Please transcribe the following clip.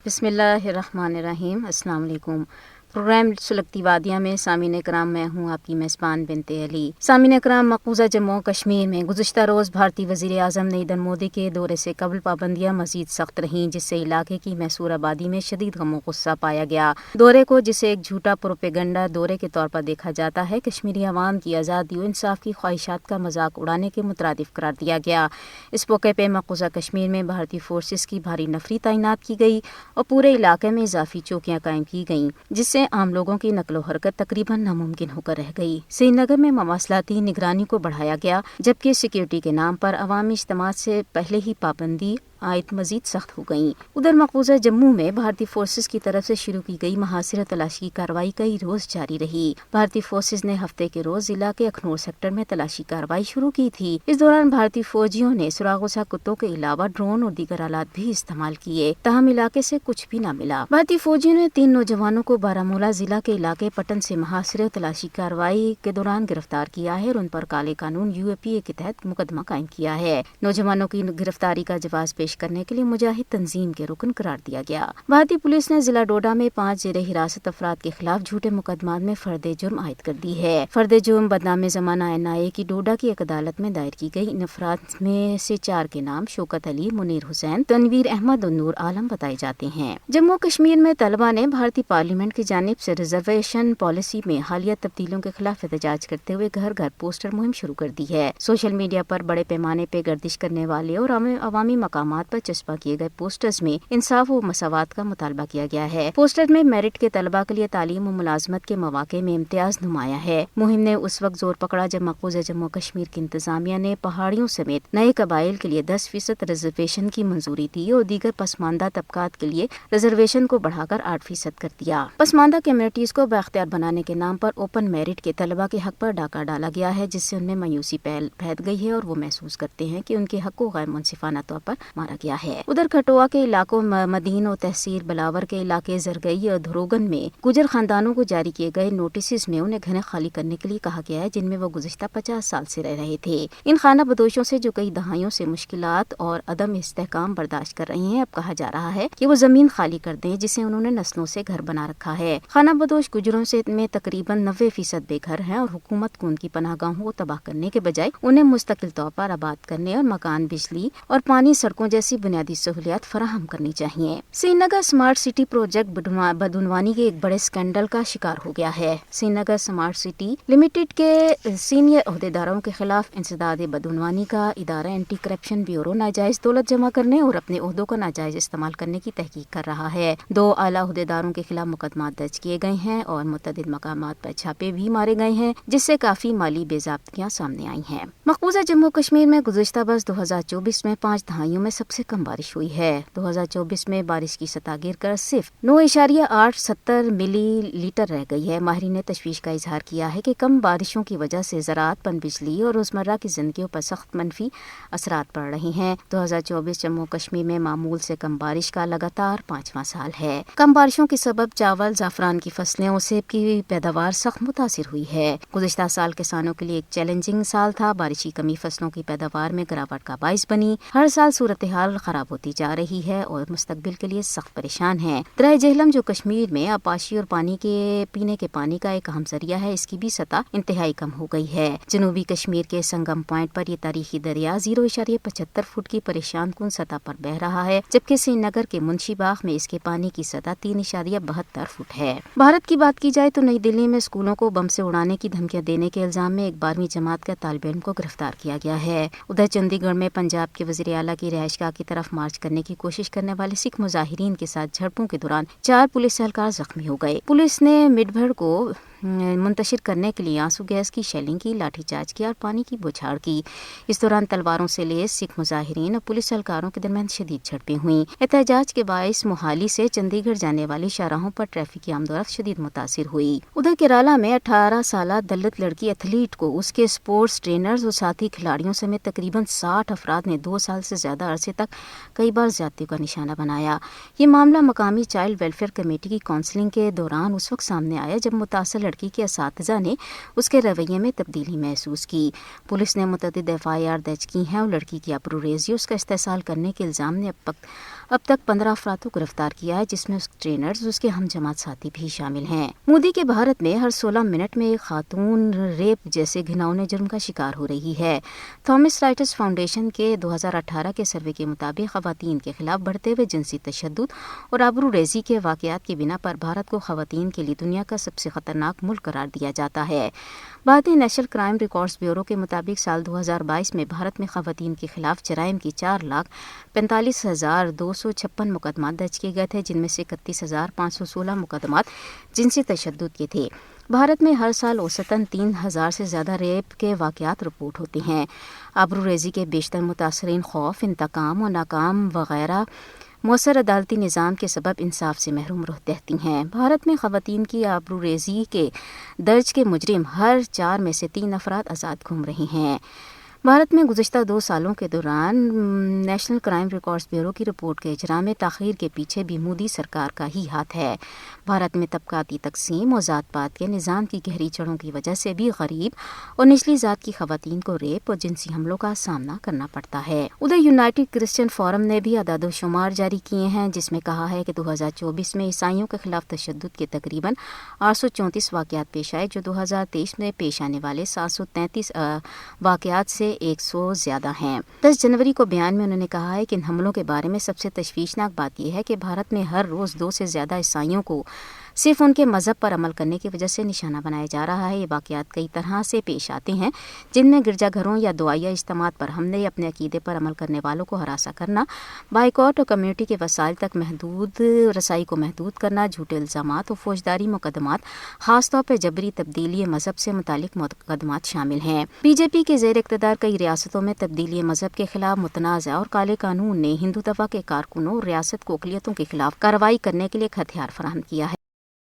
بسم اللہ الرحمن الرحیم۔ السلام علیکم۔ پروگرام سلگتی وادیاں میں سامعین کرام، میں ہوں آپ کی میزبان بنت علی۔ سامعین کرام، مقبوضہ جموں کشمیر میں گزشتہ روز بھارتی وزیر اعظم نریندر مودی کے دورے سے قبل پابندیاں مزید سخت رہیں، جس سے علاقے کی محصور آبادی میں شدید غم و غصہ پایا گیا۔ دورے کو، جسے ایک جھوٹا پروپیگنڈا دورے کے طور پر دیکھا جاتا ہے، کشمیری عوام کی آزادی و انصاف کی خواہشات کا مذاق اڑانے کے مترادف قرار دیا گیا۔ اس موقع پہ مقبوضہ کشمیر میں بھارتی فورسز کی بھاری نفری تعینات کی گئی اور پورے علاقے میں اضافی چوکیاں قائم کی گئیں، جس سے عام لوگوں کی نقل و حرکت تقریباً ناممکن ہو کر رہ گئی۔ سری نگر میں مواصلاتی نگرانی کو بڑھایا گیا، جبکہ سیکیورٹی کے نام پر عوامی اجتماعات سے پہلے ہی پابندی عائد مزید سخت ہو گئیں۔ ادھر مقبوضہ جموں میں بھارتی فورسز کی طرف سے شروع کی گئی محاصرہ تلاشی کی کارروائی کئی روز جاری رہی۔ بھارتی فورسز نے ہفتے کے روز ضلع کے اخنور سیکٹر میں تلاشی کارروائی شروع کی تھی۔ اس دوران بھارتی فوجیوں نے سراغوسا کتوں کے علاوہ ڈرون اور دیگر آلات بھی استعمال کیے، تاہم علاقے سے کچھ بھی نہ ملا۔ بھارتی فوجیوں نے 3 نوجوانوں کو بارہمولہ ضلع کے علاقے پٹن سے محاصرہ تلاشی کارروائی کے دوران گرفتار کیا ہے اور ان پر کالے قانون UAPA کے تحت مقدمہ قائم کیا ہے۔ نوجوانوں کی گرفتاری کا جواز پیش کرنے کے لیے مجاہد تنظیم کے رکن قرار دیا گیا۔ بھارتی پولیس نے ضلع ڈوڈا میں 5 زیر حراست افراد کے خلاف جھوٹے مقدمات میں فرد جرم عائد کر دی ہے۔ فرد جرم بدنام زمانہ NIA کی ڈوڈا کی ایک عدالت میں دائر کی گئی۔ ان افراد میں سے 4 کے نام شوکت علی، منیر حسین، تنویر احمد اور نور عالم بتائے جاتے ہیں۔ جموں کشمیر میں طلبہ نے بھارتی پارلیمنٹ کی جانب سے ریزرویشن پالیسی میں حالیہ تبدیلیوں کے خلاف احتجاج کرتے ہوئے گھر گھر پوسٹر مہم شروع کر دی ہے۔ سوشل میڈیا پر بڑے پیمانے پہ گردش کرنے والے اور عوامی مقامات پر چسپاں کیے گئے پوسٹرز میں انصاف و مساوات کا مطالبہ کیا گیا ہے۔ پوسٹر میں میرٹ کے طلبہ کے لیے تعلیم و ملازمت کے مواقع میں امتیاز نمایاں ہے۔ مہم نے اس وقت زور پکڑا جب مقبوضہ جموں کشمیر کی انتظامیہ نے پہاڑیوں سمیت نئے قبائل کے لیے 10% ریزرویشن کی منظوری دی اور دیگر پسماندہ طبقات کے لیے ریزرویشن کو بڑھا کر 8% کر دیا۔ پسماندہ کمیونٹیز کو بااختیار بنانے کے نام پر اوپن میرٹ کے طلبہ کے حق پر ڈاکہ ڈالا گیا ہے، جس سے ان میں مایوسی پھیل گئی ہے اور وہ محسوس کرتے ہیں کہ ان کے حق کو غیر منصفانہ طور پر مارا گیا ہے۔ ادھر کھٹوا کے علاقوں مدین و تحصیل بلاور کے علاقے زرگئی اور دھروگن میں گجر خاندانوں کو جاری کیے گئے نوٹسز میں انہیں گھریں خالی کرنے کے لیے کہا گیا ہے، جن میں وہ گزشتہ 50 سال سے رہ رہے تھے۔ ان خانہ بدوشوں سے جو کئی دہائیوں سے مشکلات اور عدم استحکام برداشت کر رہے ہیں، اب کہا جا رہا ہے کہ وہ زمین خالی کر دیں جسے انہوں نے نسلوں سے گھر بنا رکھا ہے۔ خانہ بدوش گجروں میں تقریباً 90% بے گھر ہیں اور حکومت کو ان کی پناہ گاہوں کو تباہ کرنے کے بجائے انہیں مستقل طور پر آباد کرنے اور مکان، بجلی اور پانی، سڑکوں جیسی بنیادی سہولیات فراہم کرنی چاہیے۔ سری نگر اسمارٹ سٹی پروجیکٹ بدعنوانی کے ایک بڑے اسکینڈل کا شکار ہو گیا ہے۔ سری نگر اسمارٹ سٹی لمیٹڈ کے سینئر عہدیداروں کے خلاف انسداد بدعنوانی کا ادارہ اینٹی کرپشن بیورو ناجائز دولت جمع کرنے اور اپنے عہدوں کا ناجائز استعمال کرنے کی تحقیق کر رہا ہے۔ 2 اعلیٰ عہدیداروں کے خلاف مقدمات درج کیے گئے ہیں اور متعدد مقامات پر چھاپے بھی مارے گئے ہیں، جس سے کافی مالی بے ضابطگیاں سامنے آئی ہیں۔ مقبوضہ جموں کشمیر میں گزشتہ برس 2024 میں 5 دہائیوں میں سب سے کم بارش ہوئی ہے۔ 2024 میں بارش کی سطح گر کر صرف 9.870 ملی لیٹر رہ گئی ہے۔ ماہرین نے تشویش کا اظہار کیا ہے کہ کم بارشوں کی وجہ سے زراعت، پن بجلی اور روزمرہ کی زندگیوں پر سخت منفی اثرات پڑ رہے ہیں۔ 2024 جموں کشمیر میں معمول سے کم بارش کا لگاتار 5واں سال ہے۔ کم بارشوں کے سبب چاول، زعفران کی فصلیں اور سیب کی پیداوار سخت متاثر ہوئی ہے۔ گزشتہ سال کسانوں کے لیے ایک چیلنجنگ سال تھا۔ بارشی کمی فصلوں کی پیداوار میں گراوٹ کا باعث بنی۔ ہر سال صورتحال خراب ہوتی جا رہی ہے اور مستقبل کے لیے سخت پریشان ہے۔ دریا جہلم، جو کشمیر میں آبپاشی اور پینے کے پانی کا ایک اہم ذریعہ ہے، اس کی بھی سطح انتہائی کم ہو گئی ہے۔ جنوبی کشمیر کے سنگم پوائنٹ پر یہ تاریخی دریا 0.75 فٹ کی پریشان کن سطح پر بہہ رہا ہے، جبکہ سری نگر کے منشی باغ میں اس کے پانی کی سطح 3.72 فٹ ہے۔ بھارت کی بات کی جائے تو نئی دہلی میں اسکولوں کو بم سے اڑانے کی دھمکیاں دینے کے الزام میں ایک 12ویں جماعت کا طالب علم کو گرفتار کیا گیا ہے۔ ادھر چنڈی گڑھ میں پنجاب کے وزیر اعلیٰ کی رہائش گاہ کی طرف مارچ کرنے کی کوشش کرنے والے سکھ مظاہرین کے ساتھ جھڑپوں کے دوران 4 پولیس اہلکار زخمی ہو گئے۔ پولیس نے مڈبھڑ کو منتشر کرنے کے لیے آنسو گیس کی شیلنگ کی، لاٹھی چارج کیا اور پانی کی بوچھاڑ کی۔ اس دوران تلواروں سے لیس سکھ مظاہرین اور پولیس اہلکاروں کے درمیان شدید جھڑپیں ہوئیں۔ احتجاج کے باعث موہالی سے چنڈی گڑھ جانے والی شاہراہوں پر ٹریفک کی آمد و رفت شدید متاثر ہوئی۔ ادھر کیرالہ میں 18 سالہ دلت لڑکی ایتھلیٹ کو اس کے اسپورٹس ٹرینرز اور ساتھی کھلاڑیوں سمیت تقریباً 60 افراد نے 2 سال سے زیادہ عرصے تک کئی بار زیادتی کا نشانہ بنایا۔ یہ معاملہ مقامی چائلڈ ویلفیئر کمیٹی کی کونسلنگ کے دوران اس وقت سامنے آیا جب متاثر لڑکی کے اساتذہ نے اس کے رویے میں تبدیلی محسوس کی۔ پولیس نے متعدد FIR درج کی ہیں اور لڑکی کی ابروریزی اس کا استحصال کرنے کے الزام نے اب تک 15 افراد کو گرفتار کیا ہے، جس میں اس ٹرینرز اس کے ہم جماعت ساتھی بھی شامل ہیں۔ مودی کے بھارت میں ہر 16 منٹ میں ایک خاتون ریپ جیسے گھناؤنے جرم کا شکار ہو رہی ہے۔ تھامس رائٹرز فاؤنڈیشن کے 2018 کے سروے کے مطابق خواتین کے خلاف بڑھتے ہوئے جنسی تشدد اور آبروریزی کے واقعات کی بنا پر بھارت کو خواتین کے لیے دنیا کا سب سے خطرناک ملک قرار دیا جاتا ہے۔ بھارتی نیشنل کرائم ریکارڈز بیورو کے مطابق سال 2022 میں بھارت میں خواتین کے خلاف جرائم کی 4,45,256 مقدمات درج کیے گئے تھے، جن میں سے 31,516 مقدمات جنسی تشدد کے تھے۔ بھارت میں ہر سال اوسطاً 3,000 سے زیادہ ریپ کے واقعات رپورٹ ہوتے ہیں۔ آبروریزی کے بیشتر متاثرین خوف، انتقام اور ناکام وغیرہ مؤثر عدالتی نظام کے سبب انصاف سے محروم رہتی ہیں۔ بھارت میں خواتین کی آبروریزی کے درج کے مجرم ہر 4 میں سے 3 افراد آزاد گھوم رہے ہیں۔ بھارت میں گزشتہ 2 سالوں کے دوران نیشنل کرائم ریکارڈز بیورو کی رپورٹ کے اجرا میں تاخیر کے پیچھے بھی مودی سرکار کا ہی ہاتھ ہے۔ بھارت میں طبقاتی تقسیم اور ذات پات کے نظام کی گہری جڑوں کی وجہ سے بھی غریب اور نچلی ذات کی خواتین کو ریپ اور جنسی حملوں کا سامنا کرنا پڑتا ہے۔ ادھر یونائٹڈ کرسچن فورم نے بھی اعداد و شمار جاری کیے ہیں، جس میں کہا ہے کہ 2024 میں عیسائیوں کے خلاف تشدد کے تقریباً 834 واقعات پیش آئے، جو 2023 میں پیش آنے والے 733 واقعات سے 100 زیادہ ہیں۔ 10 جنوری کو بیان میں انہوں نے کہا ہے کہ ان حملوں کے بارے میں سب سے تشویشناک بات یہ ہے کہ بھارت میں ہر روز 2 سے زیادہ عیسائیوں کو صرف ان کے مذہب پر عمل کرنے کی وجہ سے نشانہ بنایا جا رہا ہے۔ یہ واقعات کئی طرح سے پیش آتے ہیں، جن میں گرجا گھروں یا دعائیہ اجتماعات پر حملے، اپنے عقیدے پر عمل کرنے والوں کو ہراساں کرنا، بائیکاٹ اور کمیونٹی کے وسائل تک محدود رسائی کو محدود کرنا، جھوٹے الزامات اور فوجداری مقدمات، خاص طور پر جبری تبدیلی مذہب سے متعلق مقدمات شامل ہیں۔ BJP کے زیر اقتدار کئی ریاستوں میں تبدیلی مذہب کے خلاف متنازع اور کالے قانون نے ہندوتوا کے کارکنوں اور ریاست کو اقلیتوں کے خلاف کارروائی کرنے کے لیے ایک ہتھیار فراہم کیا ہے۔